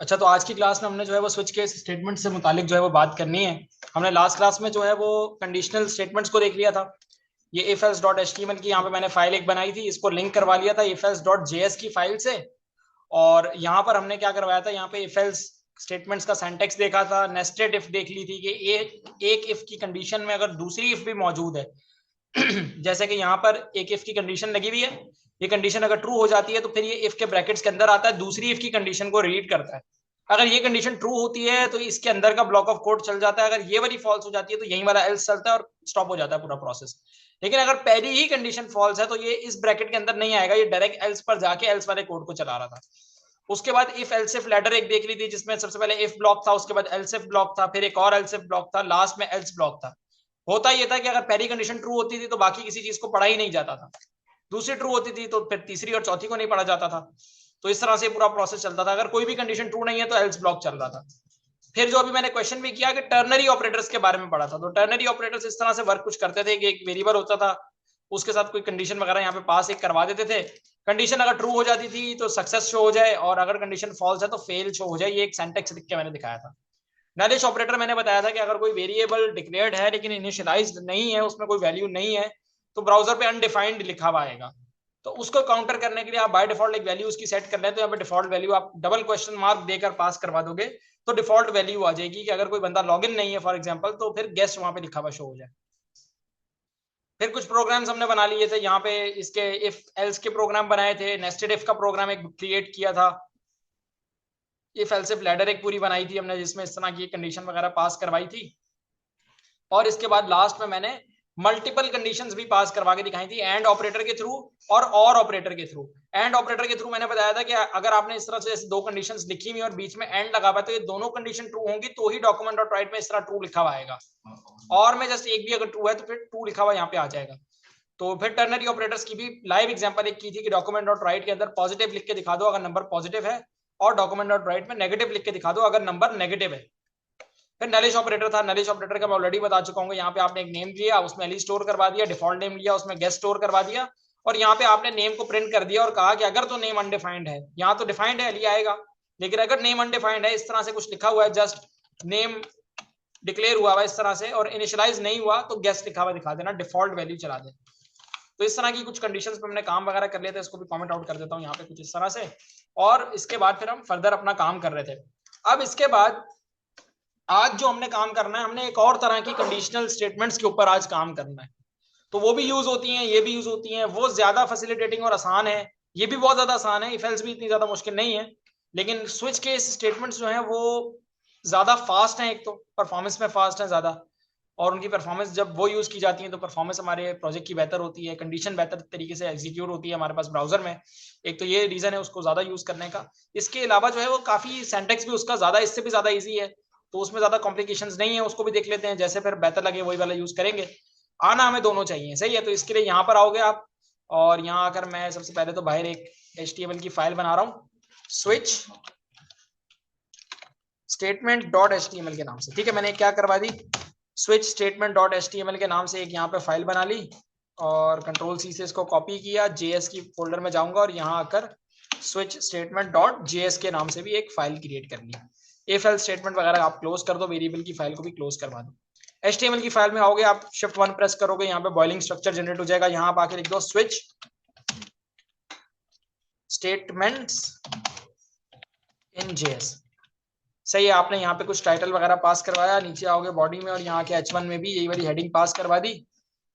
अच्छा, तो आज की क्लास में हमने जो है वो स्विच केस स्टेटमेंट से मुतालिक जो है वो बात करनी है। हमने लास्ट क्लास में जो है वो कंडीशनल स्टेटमेंट्स को देख लिया था। ये इफ एल्स डॉट एचटीएमएल की यहाँ पे मैंने फाइल एक बनाई थी, इसको लिंक करवा लिया था इफ एल्स डॉट जेएस की फाइल से। और यहाँ पर हमने क्या करवाया था, यहाँ पे इफ एल्स स्टेटमेंट्स का सिंटैक्स देखा था, नेस्टेड इफ देख ली थी कि एक इफ की कंडीशन में अगर दूसरी इफ भी मौजूद है जैसे कि यहाँ पर एक इफ की कंडीशन लगी हुई है, ये कंडीशन अगर ट्रू हो जाती है तो फिर ये इफ के ब्रैकेट्स के अंदर आता है, दूसरी इफ की कंडीशन को रीड करता है। अगर ये कंडीशन ट्रू होती है तो इसके अंदर का ब्लॉक ऑफ कोड चल जाता है, अगर ये वाली फॉल्स हो जाती है तो यही वाला एल्स चलता है और स्टॉप हो जाता है पूरा प्रोसेस। लेकिन अगर पहली ही कंडीशन फॉल्स है तो ये इस ब्रैकेट के अंदर नहीं आएगा, ये डायरेक्ट एल्स पर जाके एल्स वाले कोड को चला रहा था। उसके बाद इफ एल्स इफ लैडर एक देख ली थी, जिसमें सबसे पहले इफ ब्लॉक था, उसके बाद एल्स इफ ब्लॉक था, फिर एक और एल्स इफ ब्लॉक था, लास्ट में एल्स ब्लॉक था। होता यह था कि अगर पहली कंडीशन ट्रू होती थी तो बाकी किसी चीज को पढ़ा ही नहीं जाता था, दूसरी ट्रू होती थी तो फिर तीसरी और चौथी को नहीं पढ़ा जाता था। तो इस तरह से पूरा प्रोसेस चलता था। अगर कोई भी कंडीशन ट्रू नहीं है तो एल्स ब्लॉक चल रहा था। फिर जो अभी मैंने क्वेश्चन भी किया कि टर्नरी ऑपरेटर्स के बारे में पढ़ा था, तो टर्नरी ऑपरेटर्स इस तरह से वर्क कुछ करते थे कि एक वेरिएबल होता था, उसके साथ कोई कंडीशन वगैरह यहाँ पे पास एक करवा देते थे। कंडीशन अगर ट्रू हो जाती थी तो सक्सेस शो हो जाए, और अगर कंडीशन फॉल्स है तो फेल शो हो जाए। ये एक सिंटैक्स लिख के मैंने दिखाया था। नलिश ऑपरेटर मैंने बताया था कि अगर कोई वेरिएबल डिक्लेयर्ड है लेकिन इनिशियलाइज्ड नहीं है, उसमें कोई वैल्यू नहीं है, तो ब्राउजर पे अनडिफाइंड लिखा हुआ आएगा। तो उसको काउंटर करने के लिए आप बाय डिफॉल्ट एक वैल्यू उसकी सेट कर लें, तो यहाँ पे डिफॉल्ट वैल्यू आप डबल क्वेश्चन मार्क देकर पास करवा दोगे तो डिफॉल्ट वैल्यू आ जाएगी कि अगर कोई बंदा लॉगिन नहीं है फॉर एग्जांपल, तो फिर गेस्ट वहां पे लिखा हुआ शो हो जाए। फिर कुछ प्रोग्राम्स हमने बना लिए थे यहाँ पे, इसके इफ एल्स के प्रोग्राम बनाए थे, नेस्टेड इफ का प्रोग्राम एक क्रिएट किया था, इफ एल्स इफ लैडर एक पूरी बनाई थी हमने जिसमें इस तरह की कंडीशन वगैरह पास करवाई थी। और इसके बाद लास्ट में मैंने मल्टीपल कंडीशंस भी पास करवा के दिखाई थी, एंड ऑपरेटर के थ्रू और ऑपरेटर के थ्रू। एंड ऑपरेटर के थ्रू मैंने बताया था कि अगर आपने इस तरह से दो कंडीशंस लिखी हुई और बीच में एंड लगा हुआ तो ये दोनों कंडीशन ट्रू होंगी तो ही डॉक्यूमेंट डॉट राइट में इस तरह ट्रू लिखा हुआ आएगा, और में जस्ट एक भी अगर ट्रू है तो फिर ट्रू लिखा हुआ यहाँ पे आ जाएगा। तो फिर टर्नरी ऑपरेटर्स की भी लाइव एग्जांपल एक की थी कि डॉक्यूमेंट डॉट राइट के अंदर पॉजिटिव लिख के दिखा दो अगर नंबर पॉजिटिव है, और डॉक्यूमेंट डॉट राइट में नेगेटिव लिख के दिखा दो अगर नंबर नेगेटिव है। फिर नलिश ऑपरेटर था, नलिश ऑपरेटर का मैं ऑलरेडी बता चुका हूँ। यहाँ पे आपने एक नेम दिया, उसमें एली स्टोर करवा दिया, डिफॉल्ट नेम लिया, उसमें गेस्ट स्टोर करवा दिया, और यहाँ पे आपने नेम को प्रिंट कर दिया और कहा कि अगर तो नेम अनडिफाइंड है, यहाँ तो डिफाइंड है एली आएगा, लेकिन अगर नेम अनडिफाइंड है, इस तरह से कुछ लिखा हुआ है, जस्ट नेम डिक्लेयर हुआ हुआ इस तरह से और इनिशियलाइज नहीं हुआ, तो गेस्ट लिखा हुआ दिखा देना, डिफॉल्ट वैल्यू चला दे। तो इस तरह की कुछ कंडीशंस पे हमने काम वगैरह कर लिया था, इसको भी कमेंट आउट कर देता हूँ यहाँ पे कुछ इस तरह से। और इसके बाद फिर हम फर्दर अपना काम कर रहे थे। अब इसके बाद आज जो हमने काम करना है, हमने एक और तरह की कंडीशनल स्टेटमेंट्स के ऊपर आज काम करना है। तो वो भी यूज होती हैं, ये भी यूज होती हैं, वो ज्यादा फैसिलिटेटिंग और आसान है, ये भी बहुत ज्यादा आसान है, इफ एल्स भी इतनी ज्यादा मुश्किल नहीं है। लेकिन स्विच के स्टेटमेंट्स जो हैं वो ज्यादा फास्ट हैं, एक तो परफॉर्मेंस में फास्ट है ज्यादा, और उनकी परफॉर्मेंस जब वो यूज की जाती है तो परफॉर्मेंस हमारे प्रोजेक्ट की बेहतर होती है, कंडीशन बेहतर तरीके से एग्जीक्यूट होती है हमारे पास ब्राउजर में। एक तो ये रीजन है उसको ज्यादा यूज करने का। इसके अलावा जो है वो काफी सिंटैक्स भी उसका ज्यादा, इससे भी ज्यादा ईजी है, तो उसमें ज्यादा कॉम्प्लिकेशंस नहीं है, उसको भी देख लेते हैं, जैसे फिर बेहतर लगे वही वाला यूज करेंगे। आना हमें दोनों चाहिए, सही है। तो इसके लिए यहाँ पर आओगे आप, और यहाँ आकर मैं सबसे पहले तो बाहर एक HTML की फाइल बना रहा हूँ, स्विच स्टेटमेंट डॉट HTML के नाम से। ठीक है, मैंने क्या करवा दी, स्विच स्टेटमेंट डॉट HTML के नाम से एक यहाँ पे फाइल बना ली, और कंट्रोल सी से इसको कॉपी किया, JS की फोल्डर में जाऊंगा और यहाँ आकर स्विच स्टेटमेंट डॉट JS के नाम से भी एक फाइल क्रिएट कर ली। इफ एल्स स्टेटमेंट वगैरह आप क्लोज कर दो, वेरिएबल की फाइल को भी क्लोज करवा दो। HTML की फाइल में आओगे आप, शिफ्ट 1 प्रेस करोगे, यहाँ पे बॉइलिंग स्ट्रक्चर जनरेट हो जाएगा, यहाँ आप आके लिख दो स्विच स्टेटमेंट्स इन JS। सही है, आपने यहाँ पे कुछ टाइटल वगैरह पास करवाया, नीचे आओगे बॉडी में और यहाँ के H1 में भी यही वाली हेडिंग पास करवा दी।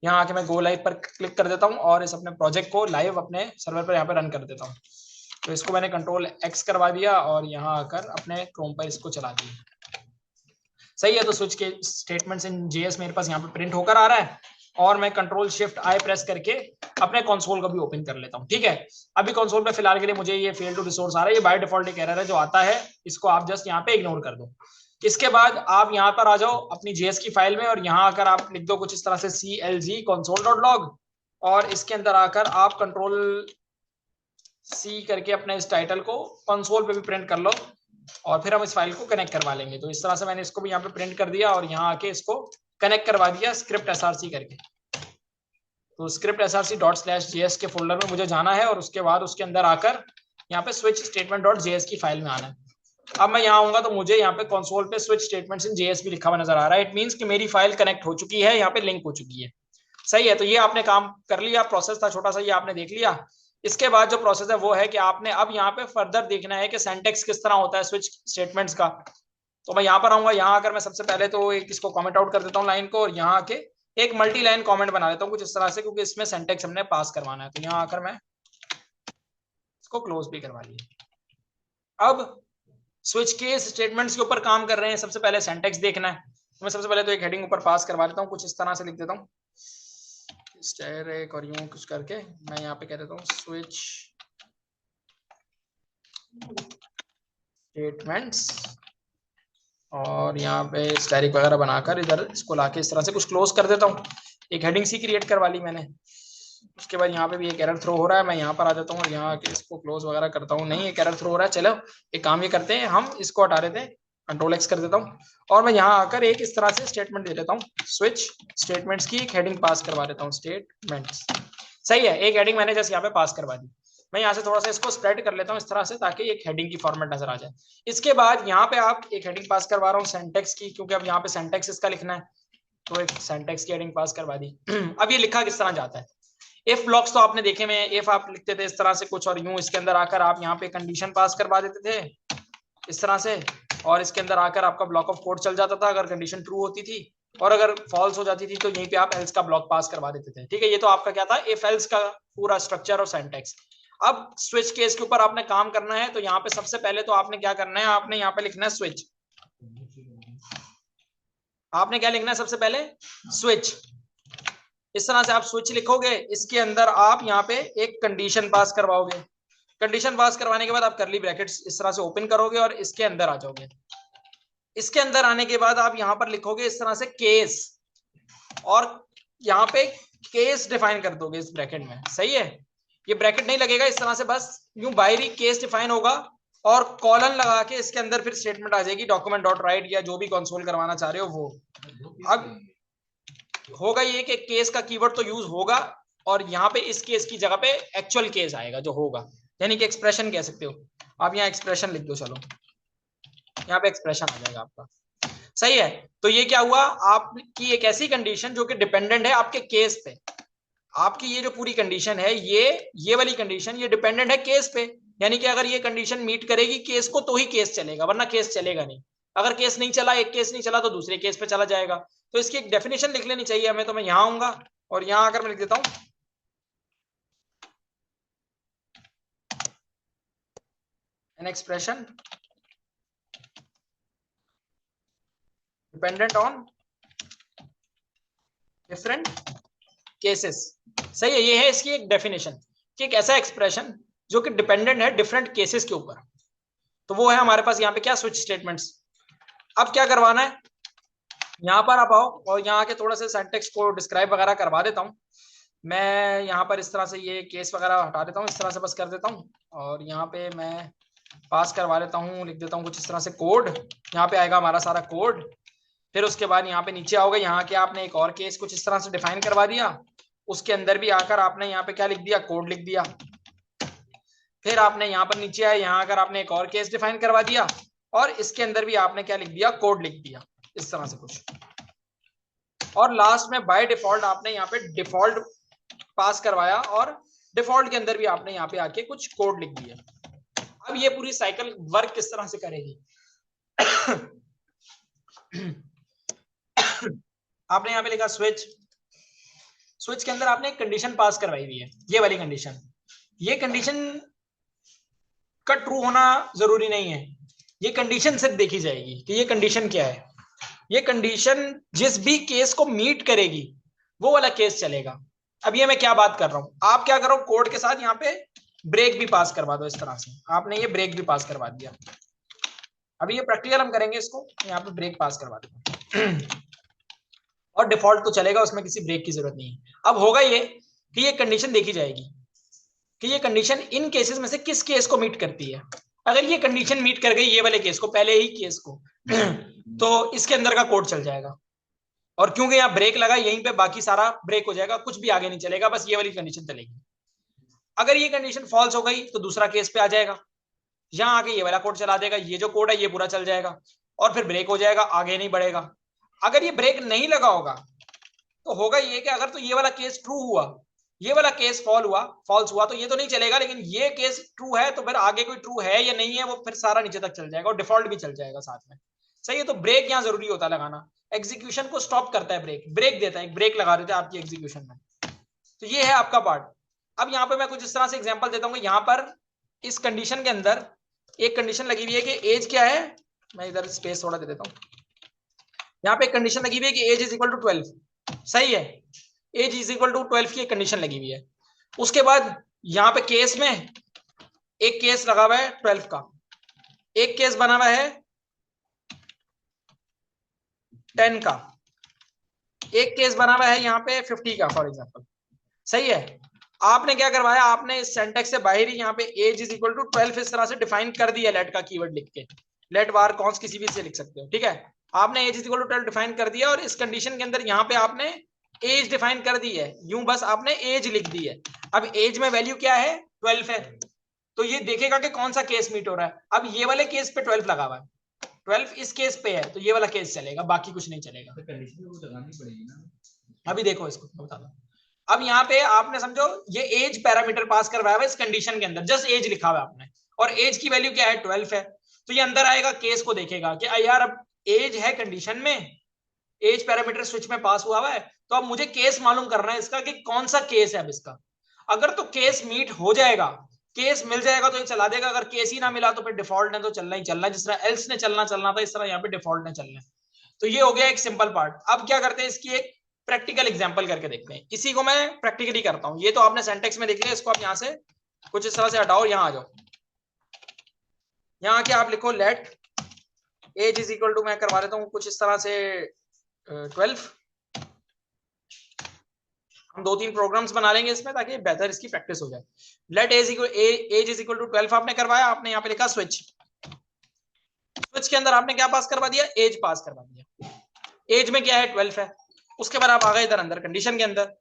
यहाँ आके मैं गो लाइव पर क्लिक कर देता हूँ और इस अपने प्रोजेक्ट को लाइव अपने सर्वर पर यहाँ पे रन कर देता हूँ। तो इसको मैंने कंट्रोल X करवा दिया और यहाँ आकर अपने क्रोम पर इसको चला दिया। सही है, तो स्विच के स्टेटमेंट्स इन JS मेरे पास यहाँ पे प्रिंट होकर आ रहा है, और मैं कंट्रोल शिफ्ट आई प्रेस करके अपने कंसोल को भी ओपन कर लेता हूँ। ठीक है, अभी कंसोल पे फिलहाल के लिए मुझे ये फेल टू रिसोर्स आ रहा है, ये बाय डिफॉल्ट एक एरर है जो आता है, इसको आप जस्ट यहाँ पे इग्नोर कर दो। इसके बाद आप यहाँ पर आ जाओ अपनी JS की फाइल में, और यहाँ आकर आप लिख दो कुछ इस तरह से CLG console.log, और इसके अंदर आकर आप कंट्रोल C करके अपने इस टाइटल को कंसोल पे भी प्रिंट कर लो, और फिर हम इस फाइल को कनेक्ट करवा लेंगे। तो इस तरह से मैंने इसको भी यहाँ पे प्रिंट कर दिया और यहाँ आके इसको कनेक्ट करवा दिया स्क्रिप्ट src करके। तो स्क्रिप्ट src./js के फोल्डर में मुझे जाना है, और उसके बाद उसके अंदर आकर यहाँ पे स्विच स्टेटमेंट.js की फाइल में आना है। अब मैं यहाँ आऊंगा तो मुझे यहाँ पे कंसोल पे स्विच स्टेटमेंट्स इन जेएसपी लिखा हुआ नजर आ रहा है। इट मींस कि मेरी फाइल कनेक्ट हो चुकी है, यहाँ पे लिंक हो चुकी है। सही है, तो ये आपने काम कर लिया, प्रोसेस था छोटा सा, ये आपने देख लिया। इसके बाद जो प्रोसेस है वो है कि आपने अब यहाँ पे फर्दर देखना है कि सिंटैक्स किस तरह होता है स्विच स्टेटमेंट्स का। तो मैं यहाँ पर आऊंगा, यहाँ आकर मैं सबसे पहले तो एक इसको कमेंट आउट कर देता हूँ लाइन को, और यहाँ आके एक मल्टी लाइन कमेंट बना लेता हूँ कुछ इस तरह से, क्योंकि इसमें सिंटैक्स हमने पास करवाना है। तो यहाँ आकर मैं इसको क्लोज भी करवा लिया। अब स्विच केस स्टेटमेंट्स के ऊपर काम कर रहे हैं, सबसे पहले सिंटैक्स देखना है। तो मैं सबसे पहले तो एक हेडिंग ऊपर पास करवा लेता हूँ, कुछ इस तरह से लिख देता हूँ स्टैटिक और यूं कुछ करके मैं यहाँ पे कह देता हूँ स्विच स्टेटमेंट्स, और यहाँ पे स्टैटिक वगैरह बनाकर इधर इसको लाके इस तरह से कुछ क्लोज कर देता हूँ। एक हेडिंग सी क्रिएट करवा ली मैंने। उसके बाद यहाँ पे भी एक एरर थ्रो हो रहा है, मैं यहाँ पर आ जाता हूँ और यहाँ के इसको क्लोज वगैरह करता हूँ। नहीं, एक एरर थ्रो हो रहा है। चलो एक काम ये करते हैं, हम इसको हटा देते हैं, कंट्रोल एक्स कर देता हूँ, और मैं यहाँ आकर एक इस तरह से स्टेटमेंट दे देता हूँ, स्विच स्टेटमेंट्स की एक हेडिंग पास करवा देता हूँ, स्टेटमेंट्स। सही है, एक हेडिंग मैंने जैसे यहाँ पे पास करवा दी। मैं यहाँ से थोड़ा सा इसको स्प्रेड कर लेता हूँ इस तरह से, ताकि एक हेडिंग की फॉर्मेट नजर आ जाए। इसके बाद यहाँ पे आप एक हेडिंग पास करवा रहा हूँ सिंटैक्स की, क्योंकि अब यहाँ पे सिंटैक्स इसका लिखना है, तो एक सिंटैक्स की हेडिंग पास करवा दी। अब ये लिखा किस तरह जाता है, इफ ब्लॉक्स तो आपने देखे में, इफ आप लिखते थे इस तरह से कुछ, और यूं इसके अंदर आकर आप यहाँ पे कंडीशन पास करवा देते थे इस तरह से, और इसके अंदर आकर आपका ब्लॉक ऑफ कोड चल जाता था अगर कंडीशन ट्रू होती थी, और अगर फॉल्स हो जाती थी तो यहीं पे आप एल्स का ब्लॉक पास करवा देते थे। ठीक है, ये तो आपका क्या था, इफ एल्स का पूरा स्ट्रक्चर और सिंटैक्स। अब स्विच केस के ऊपर आपने काम करना है, तो यहाँ पे सबसे पहले तो आपने क्या करना है, आपने यहाँ पे लिखना है स्विच। आपने क्या लिखना है सबसे पहले, स्विच। इस तरह से आप स्विच लिखोगे, इसके अंदर आप यहाँ पे एक कंडीशन पास करवाओगे। कंडीशन पास करवाने के बाद आप करली ब्रैकेट्स इस तरह से ओपन करोगे और इसके अंदर आ जाओगे। इसके अंदर आने के बाद आप यहाँ पर लिखोगे इस तरह से केस, और यहाँ पे केस डिफाइन कर दोगे इस ब्रैकेट में। सही है, ये ब्रैकेट नहीं लगेगा इस तरह से, बस यूं बाहरी केस डिफाइन होगा, और कॉलन लगा के इसके अंदर फिर स्टेटमेंट आ जाएगी, डॉक्यूमेंट डॉट राइट या जो भी कंसोल करवाना चाह रहे हो वो। अब होगा ये कि केस का कीवर्ड तो यूज होगा, और यहाँ पे इस केस की जगह पे एक्चुअल केस आएगा जो होगा, यानी कि एक्सप्रेशन कह सकते हो आप। यहाँ एक्सप्रेशन लिख दो, चलो यहाँ पे एक्सप्रेशन आ जाएगा आपका। सही है, तो ये क्या हुआ, आपकी एक ऐसी कंडीशन जो कि डिपेंडेंट है आपके केस पे। आपकी ये जो पूरी कंडीशन है, ये वाली कंडीशन ये डिपेंडेंट है केस पे, यानी कि अगर ये कंडीशन मीट करेगी केस को तो ही केस चलेगा, वरना केस चलेगा नहीं। अगर केस नहीं चला, एक केस नहीं चला, तो दूसरे केस पे चला जाएगा। तो इसकी एक डेफिनेशन लिख लेनी चाहिए हमें। तो मैं यहां आऊंगा और यहां आकर मैं लिख देता हूं an expression dependent on different cases. सही है, ये है इसकी एक डेफिनेशन कि एक ऐसा एक्सप्रेशन जो कि डिपेंडेंट है डिफरेंट केसेस के ऊपर। तो वो है हमारे पास यहाँ पे क्या, स्विच स्टेटमेंट्स। अब क्या करवाना है, यहाँ पर आप आओ और यहाँ के थोड़ा सा सिंटैक्स को डिस्क्राइब वगैरह करवा देता हूँ। मैं यहाँ पर इस तरह से ये केस वगैरह हटा देता हूँ, इस तरह से बस कर देता हूँ, और यहाँ पे मैं पास करवा लेता हूँ, लिख देता हूँ कुछ इस तरह से कोड। यहाँ पे आएगा हमारा सारा कोड। फिर उसके बाद यहाँ पे नीचे आओगे, यहाँ के आपने एक और केस कुछ इस तरह से डिफाइन करवा दिया। उसके अंदर भी आकर आपने यहाँ पे क्या लिख दिया, कोड लिख दिया। फिर आपने यहाँ पर नीचे आए, यहाँ आकर आपने एक और केस डिफाइन करवा दिया, और इसके अंदर भी आपने क्या लिख दिया, कोड लिख दिया इस तरह से कुछ। और लास्ट में बाय डिफॉल्ट आपने यहाँ पे डिफॉल्ट पास करवाया, और डिफॉल्ट के अंदर भी आपने यहाँ पे आके कुछ कोड लिख दिया। अब ये पूरी साइकिल वर्क किस तरह से करेगी आपने यहाँ पे लिखा स्विच। स्विच के अंदर आपने एक कंडीशन पास करवाई हुई है, ये वाली कंडीशन। ये कंडीशन का ट्रू होना जरूरी नहीं है, ये कंडीशन सिर्फ देखी जाएगी कि ये कंडीशन क्या है। ये कंडीशन जिस भी केस को मीट करेगी वो वाला केस चलेगा। अब ये मैं क्या बात कर रहा हूं, आप क्या करो, कोड के साथ यहाँ पे ब्रेक भी पास करवा दो इस तरह से। आपने ये ब्रेक भी पास करवा दिया। अभी ये प्रैक्टिकल हम करेंगे, इसको यहाँ पे ब्रेक पास करवा देंगे और डिफॉल्ट तो चलेगा, उसमें किसी ब्रेक की जरूरत नहीं है। अब होगा ये कि ये कंडीशन देखी जाएगी कि ये कंडीशन इन केसेस में से किस केस को मीट करती है। अगर ये कंडीशन मीट कर गई ये वाले केस को, पहले ही केस को तो इसके अंदर का कोड चल जाएगा, और क्योंकि यहाँ ब्रेक लगा यहीं पे बाकी सारा ब्रेक हो जाएगा, कुछ भी आगे नहीं चलेगा, बस ये वाली कंडीशन चलेगी। अगर ये कंडीशन फॉल्स हो गई तो दूसरा केस पे आ जाएगा। यहाँ आके ये वाला कोड चला देगा, ये जो कोड है ये पूरा चल जाएगा और फिर ब्रेक हो जाएगा, आगे नहीं बढ़ेगा। अगर ये ब्रेक नहीं लगा होगा तो होगा ये कि अगर तो ये वाला केस ट्रू हुआ, ये वाला केस फॉल्स हुआ तो ये तो नहीं चलेगा, लेकिन ये केस ट्रू है तो फिर आगे कोई ट्रू है या नहीं है वो फिर सारा नीचे तक चल जाएगा और डिफॉल्ट भी चल जाएगा साथ में। सही है, तो ब्रेक यहाँ जरूरी होता है लगाना, एग्जीक्यूशन को स्टॉप करता है ब्रेक, ब्रेक देता है, एक ब्रेक लगा देता है आपकी एग्जीक्यूशन में। तो ये है आपका पार्ट। अब यहाँ पे मैं कुछ इस तरह से एग्जांपल देता हूँ। यहाँ पर इस कंडीशन के अंदर एक कंडीशन लगी हुई है कि एज क्या है, मैं इधर स्पेस थोड़ा दे देता हूँ। यहाँ पे एक कंडीशन लगी हुई है कि एज इज इक्वल टू 12, सही है, एज इज इक्वल टू 12 की कंडीशन लगी हुई है। उसके बाद यहाँ पे केस में एक केस लगा हुआ है 12 का, एक केस बना हुआ है 10 का, एक केस बना हुआ है यहाँ पे 50 का फॉर एग्जांपल। सही है, आपने क्या करवाया, आपने इस सेंटेक्स से बाहर ही यहाँ पे एज इज इक्वल टू 12 इस तरह से डिफाइन कर दिया, लेट का कीवर्ड लिख के, लेट वार कॉन्स किसी भी से लिख सकते हो, ठीक है। आपने age is equal to 12 define कर दिया और इस कंडीशन के अंदर यहाँ पे आपने एज डिफाइन कर दी है, यूं बस आपने एज लिख दी है। अब एज में वैल्यू क्या है, 12 है, तो ये देखेगा कि कौन सा केस मीट हो रहा है। अब ये वाले केस पे 12 लगा हुआ है, 12 इस केस पे है तो ये वाला केस चलेगा, बाकी कुछ नहीं चलेगा। तो कंडीशन वो लगानी पड़ेगी ना। अभी देखो इसको मैं बता दूं। अब यहाँ पे आपने समझो ये एज पैरामीटर पास करवाया हुआ इस कंडीशन के अंदर, जस्ट एज लिखा हुआ है आपने और एज की वैल्यू क्या है 12 है, तो ये अंदर आएगा केस को देखेगा कि यार अब एज है कंडीशन में, एज पैरामीटर स्विच में पास हुआ है, तो अब मुझे केस मालूम करना है इसका कि कौन सा केस है अब इसका। अगर तो केस मीट हो जाएगा, केस मिल जाएगा तो ये चला देगा, अगर केस ही ना मिला तो फिर डिफॉल्ट ने तो चलना ही चलना है, जिस तरह एल्स ने चलना था इस तरह यहाँ पे डिफॉल्ट ने चलना है। तो ये हो गया एक सिंपल पार्ट। अब क्या करते हैं, इसकी एक प्रैक्टिकल एग्जांपल करके देखते हैं। इसी को मैं प्रैक्टिकली करता हूं, ये तो आपने सेंटेक्स में देख लिया, इसको आप यहाँ से कुछ इस तरह से हटाओ, यहाँ आ जाओ, यहाँ आके आप लिखो let age is equal to, मैं करवा देता हूँ कुछ इस तरह से 12। हम 2-3 प्रोग्राम्स बना लेंगे इसमें ताकि बेहतर इसकी प्रैक्टिस हो जाए। Let age is equal to 12 आपने करवाया, आपने यहाँ पे लिखा स्विच, स्विच के अंदर आपने क्या पास करवा दिया, एज पास करवा दिया, एज में क्या है 12 है। उसके बाद आप आ गए इधर अंदर कंडीशन के अंदर,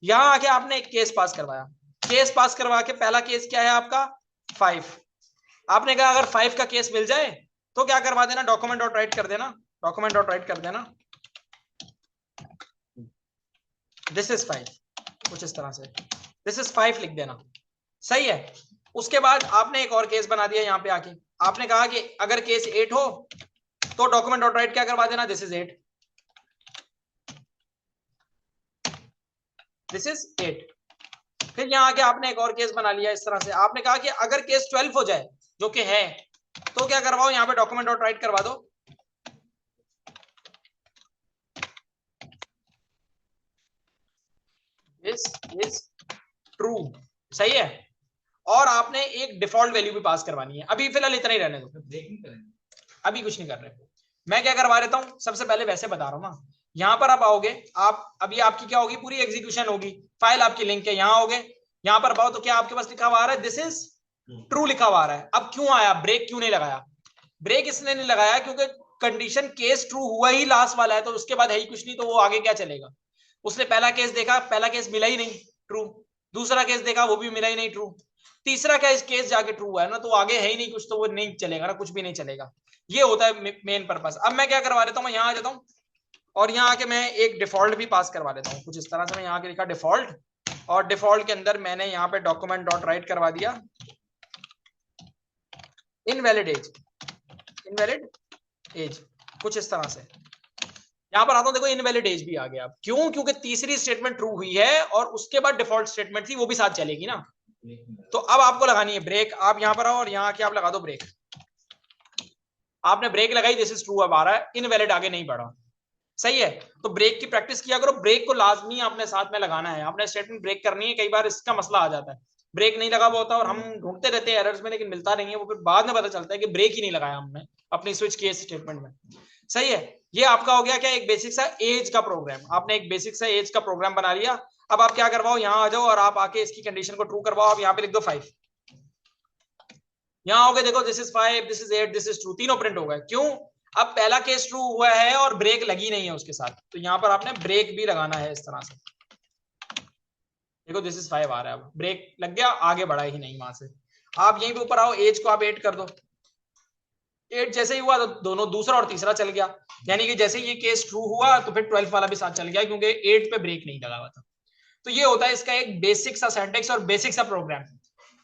यहां आके आपने एक केस पास करवाया, केस पास करवा के पहला केस क्या है आपका 5। आपने कहा अगर 5 का केस मिल जाए तो क्या करवा देना, डॉक्यूमेंट डॉट राइट कर देना, डॉक्यूमेंट डॉट राइट कर देना दिस इज 5, कुछ इस तरह से दिस इज 5 लिख देना, सही है। उसके बाद आपने एक और केस बना दिया, यहाँ पे आके आपने कहा कि अगर केस 8 हो तो डॉक्यूमेंट डॉट राइट क्या करवा देना, दिस इज 8, दिस इज 8। फिर यहाँ आके आपने एक और केस बना लिया इस तरह से, आपने कहा कि अगर केस 12 हो जाए जो कि है तो क्या करवाओ, यहाँ पे डॉक्यूमेंट डॉट राइट करवा दो दिस इज ट्रू, सही है। और आपने एक डिफॉल्ट वैल्यू भी पास करवानी है। अभी फिलहाल इतना ही रहने दो, अभी कुछ नहीं कर रहे। मैं क्या करवा देता हूं, सबसे पहले वैसे बता रहा हूं ना, यहां पर आप आओगे, आप अभी आपकी क्या होगी, पूरी एग्जीक्यूशन होगी, फाइल आपकी लिंक है, यहां आओगे, यहां पर पाओ तो क्या आपके पास लिखा हुआ आ रहा है, दिस इज ट्रू लिखा हुआ आ रहा है। अब क्यों आया, ब्रेक क्यों नहीं लगाया, ब्रेक इसने नहीं लगाया क्योंकि कंडीशन केस ट्रू हुआ ही लास्ट वाला है, तो उसके बाद है ही कुछ नहीं, तो वो आगे क्या चलेगा। उसने पहला केस देखा, पहला केस मिला ही नहीं ट्रू, दूसरा केस देखा वो भी मिला ही नहीं ट्रू, तीसरा केस जाके ट्रू हुआ है ना, तो आगे है ही नहीं कुछ, तो वो नहीं चलेगा ना, कुछ भी नहीं चलेगा। ये होता है मेन पर्पस। अब मैं क्या करवा देता हूँ, मैं यहाँ आ जाता हूँ और यहाँ आके मैं एक डिफॉल्ट भी पास करवा देता हूँ कुछ इस तरह से। मैं यहाँ के लिखा डिफॉल्ट, और डिफॉल्ट के अंदर मैंने यहाँ पे डॉक्यूमेंट डॉट राइट करवा दिया इनवैलिड एज, इनवैलिड एज, कुछ इस तरह से। यहां पर आता हूं, देखो इनवैलिड एज भी आ गया। क्यों, क्योंकि तीसरी स्टेटमेंट ट्रू हुई है और उसके बाद डिफॉल्ट स्टेटमेंट थी वो भी साथ चलेगी ना। तो अब आपको लगानी है ब्रेक, आप यहां पर आओ और यहां आके आप लगा दो ब्रेक, आपने ब्रेक लगाई, दिस इज ट्रू अब आ रहा है, इनवैलिड आगे नहीं बढ़ा, सही है। तो ब्रेक की प्रैक्टिस किया करो, ब्रेक को लाजमी आपने साथ में लगाना है, आपने स्टेटमेंट ब्रेक करनी है। कई बार इसका मसला आ जाता है, ब्रेक नहीं लगा हुआ होता और हम ढूंढते रहते हैं एरर्स में, लेकिन मिलता नहीं है, वो फिर बाद में पता चलता है कि ब्रेक ही नहीं लगाया हमने अपनी स्विच केस स्टेटमेंट में, सही है। ये आपका हो गया क्या, एक बेसिक सा एज का प्रोग्राम, आपने एक बेसिक सा एज का प्रोग्राम बना लिया। अब आप क्या करवाओ, यहाँ आ जाओ और आप आके इसकी कंडीशन को ट्रू करवाओ। आप यहाँ पे लिख दो 5, यहाँ आओगे, देखो this is 5, this is 8, this is true, तीनों प्रिंट हो गए। क्यों, अब पहला केस ट्रू हुआ है और ब्रेक लगी नहीं है उसके साथ, तो यहाँ पर आपने ब्रेक भी लगाना है इस तरह से। देखो दिस इज 5 आ रहा है, अब ब्रेक लग गया, आगे बढ़ा ही नहीं वहां से। आप यहीं पे ऊपर आओ, एज को आप 8 कर दो। 8 जैसे ही हुआ तो दोनों दूसरा और तीसरा चल गया, यानी कि जैसे ये केस ट्रू हुआ तो फिर 12 वाला भी साथ चल गया, क्योंकि 8 पे ब्रेक नहीं लगा हुआ था। तो ये होता है इसका एक बेसिक सा सिंटैक्स और बेसिक सा प्रोग्राम।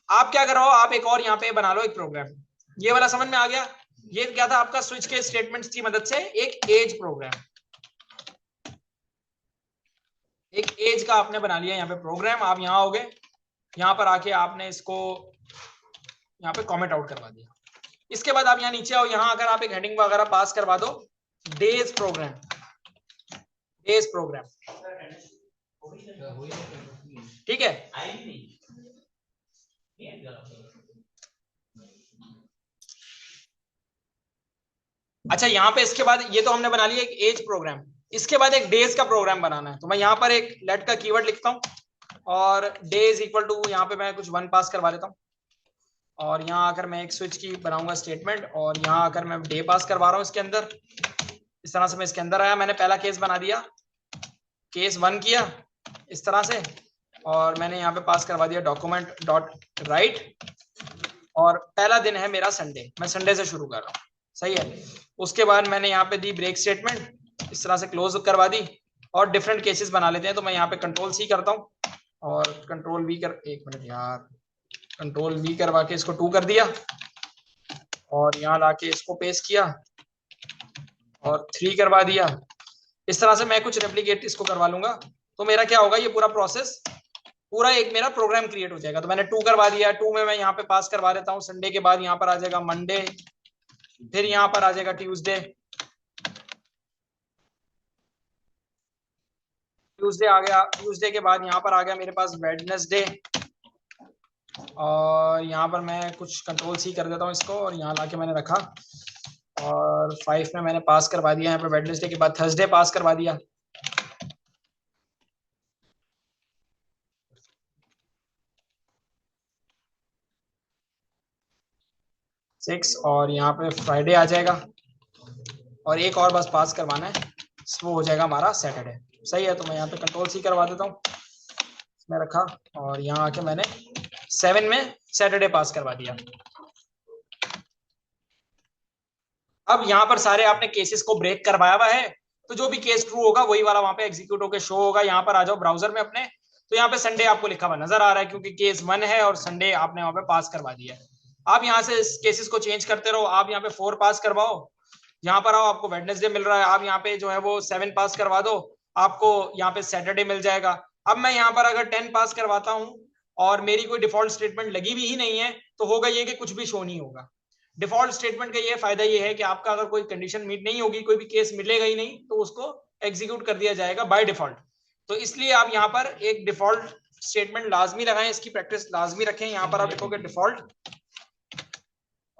आप क्या करो, आप एक और यहाँ पे बना लो एक प्रोग्राम। ये वाला समझ में आ गया? ये क्या था आपका स्विच केस स्टेटमेंट्स की मदद से एक एज प्रोग्राम, एक एज का आपने बना लिया यहाँ पे प्रोग्राम। आप यहाँ आओगे, यहाँ पर आके आपने इसको यहाँ पे कमेंट आउट करवा दिया। इसके बाद आप यहाँ नीचे आओ, यहाँ अगर आप एक हेडिंग वगैरह पास करवा दो, डेज प्रोग्राम, डेज प्रोग्राम, ठीक है। अच्छा यहाँ पे इसके बाद ये तो हमने बना लिया एक एज प्रोग्राम, इसके बाद एक डेज का प्रोग्राम बनाना है। तो मैं यहाँ पर एक लेट का कीवर्ड लिखता हूँ और डेज इक्वल टू यहाँ पे मैं कुछ 1 पास करवा देता हूँ, और यहाँ आकर मैं एक स्विच की बनाऊंगा स्टेटमेंट, और यहाँ आकर मैं डे पास करवा रहा हूँ इसके अंदर। इस तरह से मैं इसके अंदर आया, मैंने पहला केस बना दिया, केस 1 किया इस तरह से, और मैंने यहाँ पे पास करवा दिया डॉक्यूमेंट डॉट राइट, और पहला दिन है मेरा संडे, मैं संडे से शुरू कर रहा हूँ, सही है। उसके बाद मैंने यहाँ पे दी ब्रेक स्टेटमेंट, इस तरह से क्लोज करवा दी, और डिफरेंट केसेस बना लेते हैं। तो मैं यहाँ पे कंट्रोल सी करता हूँ और कंट्रोल वी कर, एक मिनट यार, कंट्रोल वी करवा के इसको 2 कर दिया, और यहाँ लाके इसको पेस्ट किया और 3 करवा दिया। इस तरह से मैं कुछ रेप्लिकेट इसको करवा लूंगा, तो मेरा क्या होगा, ये पूरा प्रोसेस, पूरा एक मेरा प्रोग्राम क्रिएट हो जाएगा। तो मैंने 2 करवा दिया, 2 में मैं यहाँ पे पास करवा देता हूँ संडे के बाद यहाँ पर आ जाएगा मंडे, फिर यहाँ पर आ जाएगा ट्यूसडे, ट्यूसडे आ गया, ट्यूसडे के बाद यहाँ पर आ गया मेरे पास वेडनेसडे, और यहाँ पर मैं कुछ कंट्रोल सी कर देता हूँ इसको, और यहाँ लाके मैंने रखा, और 5 में मैंने पास करवा दिया। यहाँ पर वेडनेसडे के बाद थर्सडे पास करवा दिया, सिक्स, और यहाँ पे फ्राइडे आ जाएगा, और एक और बस पास करवाना है, वो हो जाएगा हमारा सैटरडे, सही है। तो मैं यहाँ पे कंट्रोल सी करवा देता हूँ, इसमें रखा, और यहाँ आके मैंने 7 में सैटरडे पास करवा दिया। अब यहाँ पर सारे आपने केसेस को ब्रेक करवाया हुआ है, तो जो भी केस ट्रू होगा वही वाला वहां पे एग्जीक्यूट होकर शो होगा। यहाँ पर आ जाओ ब्राउजर में अपने, तो यहाँ पे संडे आपको लिखा हुआ नजर आ रहा है, क्योंकि केस 1 है और संडे आपने वहां पे पास करवा दिया है। आप यहाँ से केसेस को चेंज करते रहो, आप यहाँ पे 4 पास करवाओ, यहाँ पर आओ, आपको वेडनेसडे मिल रहा है, आप यहाँ पे जो है वो 7 पास करवा दो, आपको यहाँ पे सैटरडे मिल जाएगा। अब मैं यहाँ पर अगर 10 पास करवाता हूँ और मेरी कोई डिफॉल्ट स्टेटमेंट लगी भी ही नहीं है, तो होगा ये कि कुछ भी शो नहीं होगा। डिफॉल्ट स्टेटमेंट का ये फायदा ये है कि आपका अगर कोई कंडीशन मीट नहीं होगी, कोई भी केस मिलेगा ही नहीं, तो उसको एग्जीक्यूट कर दिया जाएगा बाय डिफॉल्ट। तो इसलिए आप यहाँ पर एक डिफॉल्ट स्टेटमेंट लाजमी लगाएं, इसकी प्रैक्टिस लाजमी रखें। यहाँ पर आप लिखोगे डिफॉल्ट,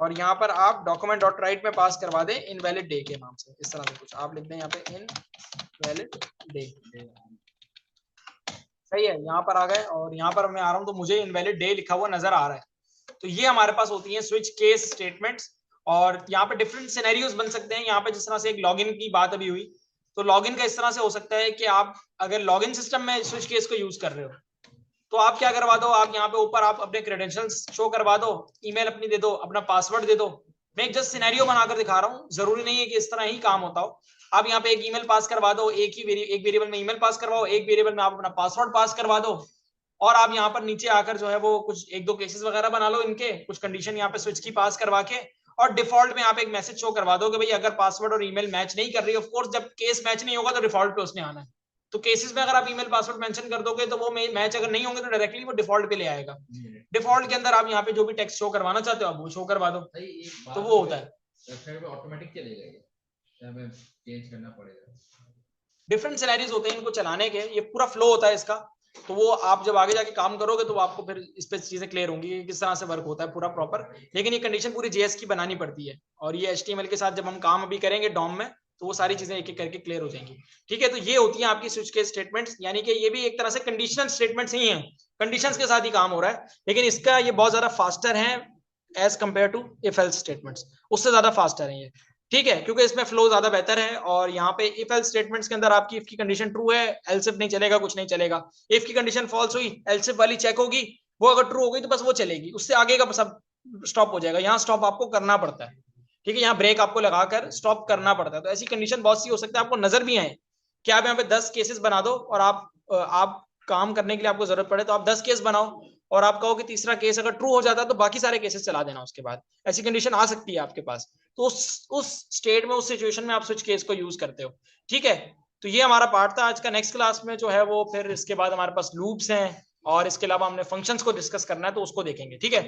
और यहाँ पर आप डॉक्यूमेंट डॉट राइट में पास करवा दें इनवैलिड डे के नाम से, इस तरह से कुछ आप लिख दें यहाँ पे इनवैलिड डे, सही है। यहाँ पर आ गए, और यहाँ पर मैं आ रहा हूँ तो मुझे इनवैलिड डे लिखा हुआ नजर आ रहा है। तो ये हमारे पास होती है स्विच केस स्टेटमेंट्स, और यहाँ पे डिफरेंट सिनेरियोज बन सकते हैं। यहाँ पे जिस तरह से एक लॉगिन की बात अभी हुई, तो लॉगिन का इस तरह से हो सकता है कि आप अगर लॉगिन सिस्टम में स्विच केस को यूज कर रहे हो, तो आप क्या करवा दो, आप यहाँ पे ऊपर आप अपने क्रेडेंशियल्स शो करवा दो, ईमेल अपनी दे दो, अपना पासवर्ड दे दो। मैं एक जस्ट सिनेरियो बनाकर दिखा रहा हूँ, जरूरी नहीं है कि इस तरह ही काम होता हो। आप यहाँ पे एक ईमेल पास करवा दो, एक वेरिएबल में ईमेल पास करवाओ, एक वेरिएबल में आप अपना पासवर्ड पास करवा दो, और आप यहाँ पर नीचे आकर जो है वो कुछ 1-2 केसेस वगैरह बना लो, इनके कुछ कंडीशन यहाँ पे स्विच की पास करवा के, और डिफॉल्ट में आप एक मैसेज शो करवा दो कि भाई अगर पासवर्ड और ईमेल मैच नहीं कर रही, ऑफ कोर्स जब केस मैच नहीं होगा तो डिफॉल्ट पे उसने आना है। तो केसेस में अगर आप ईमेल पासवर्ड मेंशन कर दोगे तो वो मैच अगर नहीं होंगे तो डायरेक्टली वो डिफॉल्ट पे ले आएगा। डिफॉल्ट के अंदर आप यहाँ पे जो भी टेक्स्ट शो करवाना चाहते हो आप वो शो करवा दो, तो वो होता है। वेबसाइट पे ऑटोमेटिक चलेगा ये, हमें चेंज करना पड़ेगा। डिफरेंट सिनेरियोज होते हैं इनको चलाने के, ये पूरा फ्लो होता है इसका। तो वो आप जब आगे जाके काम करोगे तो आपको फिर इस पे चीजें क्लियर होंगी कि किस तरह से वर्क होता है पूरा प्रॉपर। लेकिन ये कंडीशन पूरी जेएस की बनानी पड़ती है, और ये एचटीएमएल के साथ जब हम काम अभी करेंगे डॉम में, तो वो सारी चीजें एक एक करके क्लियर हो जाएंगी। ठीक है, तो ये होती है आपकी स्विच केस स्टेटमेंट्स, यानी कि ये भी एक तरह से कंडीशनल स्टेटमेंट्स ही हैं, कंडीशंस के साथ ही काम हो रहा है, लेकिन इसका ये बहुत ज्यादा फास्टर है as compared to if else statements, उससे ज्यादा फास्टर है ये। ठीक है, क्योंकि इसमें फ्लो ज्यादा बेहतर है। और यहाँ पे इफ एल्स स्टेटमेंट्स के अंदर आपकी इफ की कंडीशन ट्रू है, एल्स इफ नहीं चलेगा, कुछ नहीं चलेगा। इफ की कंडीशन फॉल्स हुई, एल्स इफ वाली चेक होगी, वो अगर ट्रू हो गई तो बस वो चलेगी, उससे आगे का सब स्टॉप हो जाएगा। यहाँ स्टॉप आपको करना पड़ता है, ठीक है, यहाँ ब्रेक आपको लगाकर स्टॉप करना पड़ता है। तो ऐसी कंडीशन बहुत सी हो सकती है, आपको नजर भी आए कि आप यहाँ पे 10 केसेस बना दो और आप काम करने के लिए आपको जरूरत पड़े तो आप 10 केस बनाओ और आप कहो कि तीसरा केस अगर ट्रू हो जाता है तो बाकी सारे केसेस चला देना उसके बाद। ऐसी कंडीशन आ सकती है आपके पास, तो उस स्टेट में, उस सिचुएशन में आप स्विच केस को यूज करते हो, ठीक है। तो ये हमारा पार्ट था आज का। नेक्स्ट क्लास में जो है वो फिर इसके बाद हमारे पास लूप्स हैं और इसके अलावा हमने फंक्शंस को डिस्कस करना है, तो उसको देखेंगे, ठीक है।